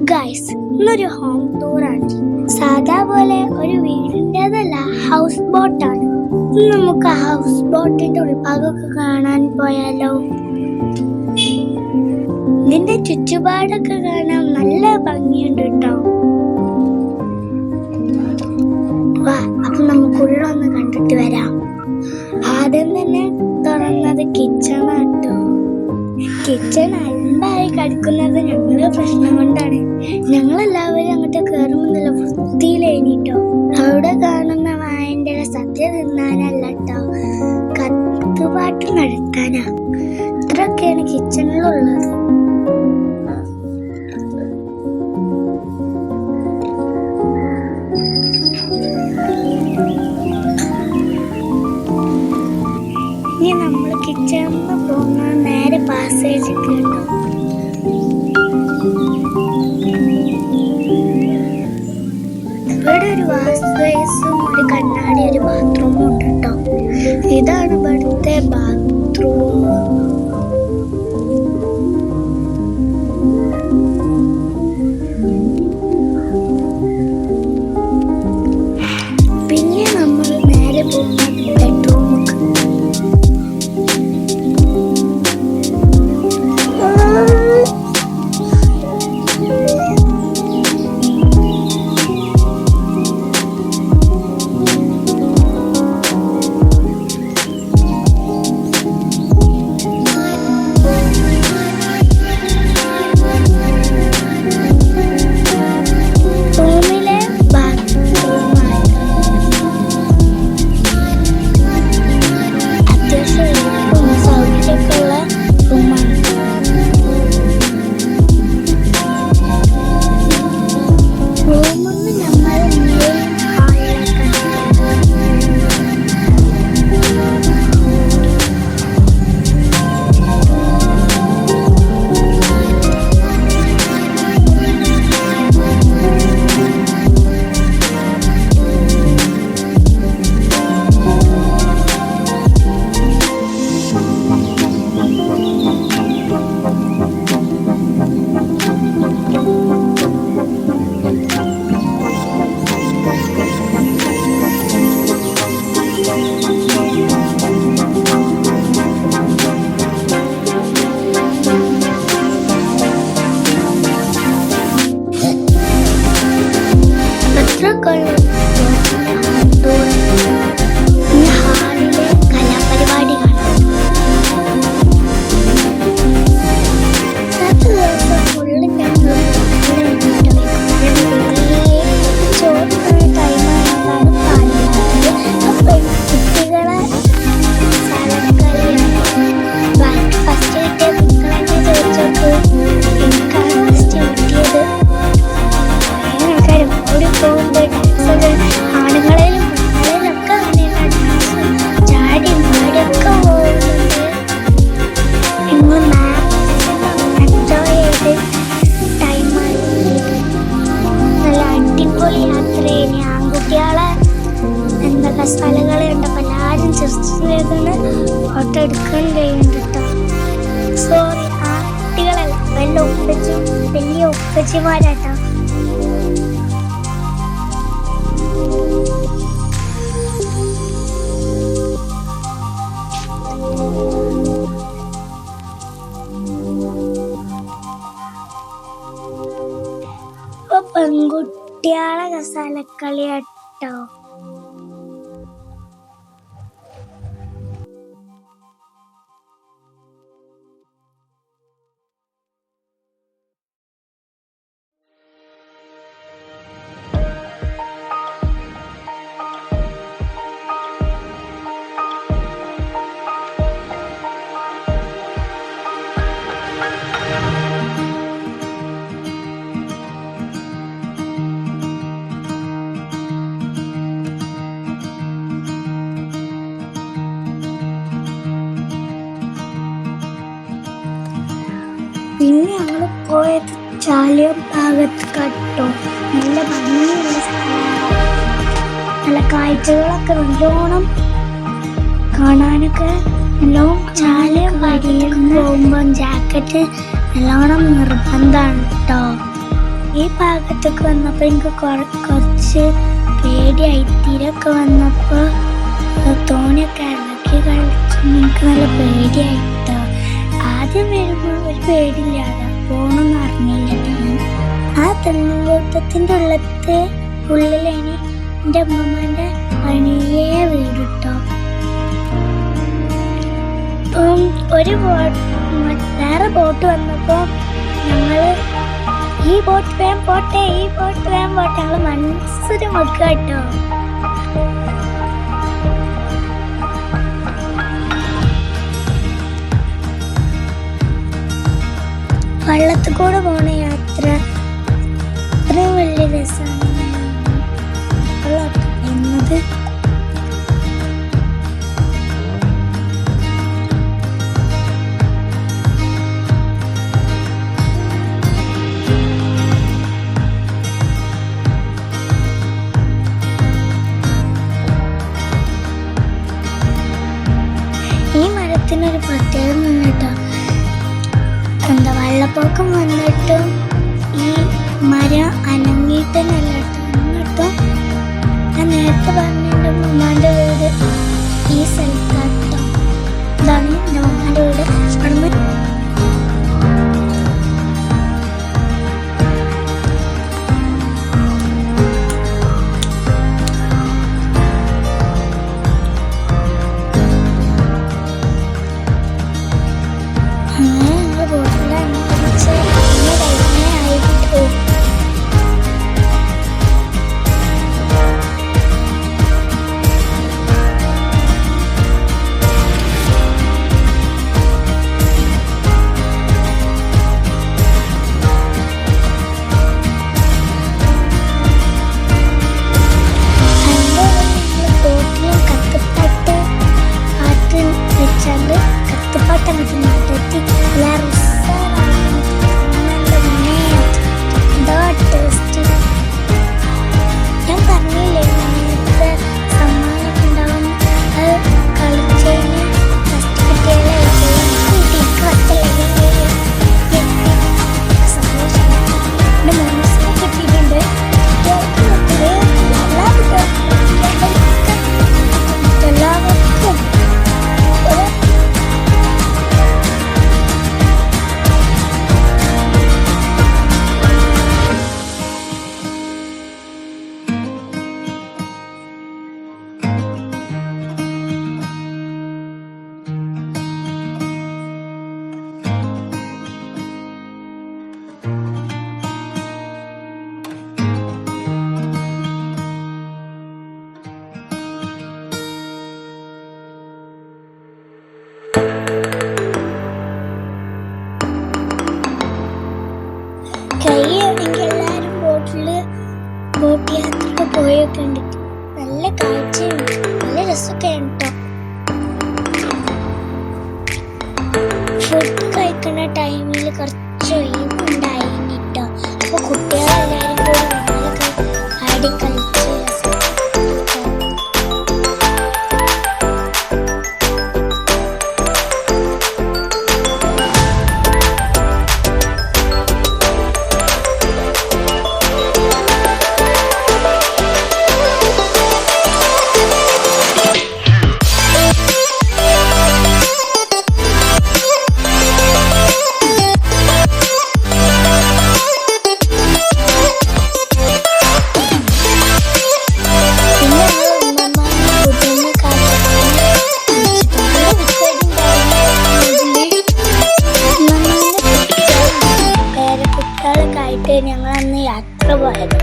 Guys, ഇന്നൊരു home ടൂറാണ്. സാധാ പോലെ ഒരു വീടിൻ്റെതല്ല, ഹൗസ് ബോട്ടാണ്. നമുക്ക് ഹൗസ് ബോട്ടിന്റെ ഉൾഭാഗമൊക്കെ കാണാൻ പോയാലോ? ഇതിന്റെ ചുറ്റുപാടൊക്കെ കാണാൻ നല്ല ഭംഗിയുണ്ട് കേട്ടോ. അപ്പൊ നമുക്കുള്ളൊന്ന് കണ്ടിട്ട് വരാം. ആദ്യം തന്നെ തുറന്നത് കിച്ചണാട്ടോ. കിച്ചൺ അലമ്പായി കിടക്കുന്നത് ഞങ്ങളുടെ പ്രശ്നം കൊണ്ടാണ്. ഞങ്ങളെല്ലാവരും അങ്ങോട്ട് കയറുമ്പോൾ നല്ല വൃത്തിയിലേനിട്ടോ. അവിടെ കാണുന്ന വായന്റെ സദ്യ തിന്നാനല്ല കേട്ടോ, കത്തുപാട്ട് നടത്താനാ. ഇത്രയൊക്കെയാണ് കിച്ചണിലുള്ളത്. ഇനി നമ്മൾ കിച്ചണിൽ പോകുന്ന നേരെ പാസേജ് കേട്ടോ. ഇവിടെ ഒരു വാഷ് ബേസും ഒരു കണ്ണാടി ഒരു ബാത്റൂമും ഉണ്ട് കേട്ടോ. ഇതാണ് ഇവിടുത്തെ ബാത്റൂം. പിന്നെ നമ്മൾ നേരെ പോകുന്നത് ബെഡ്റൂമൊക്കെ. സ്ഥലങ്ങൾ കണ്ടപ്പോൾ എല്ലാവരും ചിരിച്ചതാണ് ഫോട്ടോ എടുക്കാൻ കഴിയുന്നുണ്ട് കേട്ടോ. സോറി, കുട്ടികളല്ല, വലിയ ഒപ്പച്ചിമാരാട്ടോ. ഇപ്പൊ പെൺകുട്ടികളെ കസാലക്കളിയാട്ടോ. പിന്നെ ഞങ്ങൾ പോയത് ചാലിയം ഭാഗത്ത് കേട്ടോ. നല്ല ഭംഗിയുള്ള സ്ഥലമാണ്. നല്ല കാഴ്ചകളൊക്കെ നല്ലോണം കാണാനൊക്കെ നല്ലോണം. ചാലിയം വഴിയിൽ പോകുമ്പോൾ ജാക്കറ്റ് നല്ലോണം നിർബന്ധമാണ് കേട്ടോ. ഈ ഭാഗത്തൊക്കെ വന്നപ്പോൾ എനിക്ക് കുറച്ച് പേടിയായി. തിരൊക്കെ വന്നപ്പോൾ തോണിയൊക്കെ ഇറക്കി കളിച്ച് എനിക്ക് നല്ല പേടിയായിട്ടോ. ആദ്യം വരുമ്പോൾ ഒരു പേടിയില്ലാതെ പോകണമെന്ന് അറിഞ്ഞില്ല. ആ തെങ്ങുകൂട്ടത്തിൻ്റെ ഉള്ളിലാണ് എൻ്റെ അമ്മമ്മേൻ്റെ പണിയേ വീട് കേട്ടോ. വേറെ ബോട്ട് വന്നപ്പോൾ ഞങ്ങൾ ഈ ബോട്ട് വേഗം പോട്ടെ ഞങ്ങൾ മനസ്സിന് വെക്കുക കേട്ടോ. വള്ളത്തിൽ കൂടെ പോണ യാത്ര അത്രയും വലിയ രസമാണ് എന്നത്. ഈ മരത്തിനൊരു പ്രത്യേകത കേട്ടോ. വെള്ളപ്പൊക്കം വന്നിട്ടും ഈ മരം അനങ്ങിയിട്ടല്ല എന്നിട്ടും ഞാൻ നേരത്തെ പറഞ്ഞ ഉമ്മാൻ്റെ വീട് ഈ സ്ഥലത്താട്ടോ. ഇതാണ് എൻ്റെ ഉമ്മാൻ്റെ വീട്. അവിടെ കഴിയുകയാണെങ്കിൽ എല്ലാവരും ബോട്ട് യാത്രയൊക്കെ പോയൊക്കെ ഉണ്ട്. നല്ല കാഴ്ചയും നല്ല രസമൊക്കെ ഉണ്ടോ. ഫുഡ് കഴിക്കുന്ന ടൈമിൽ കുറച്ച് ഒഴിവുണ്ടായിട്ടോ. അപ്പോൾ കുട്ടികളെല്ലാവരും കൂടി ആടി കളിച്ച് ഞങ്ങൾ അന്ന് യാത്ര പോയത്.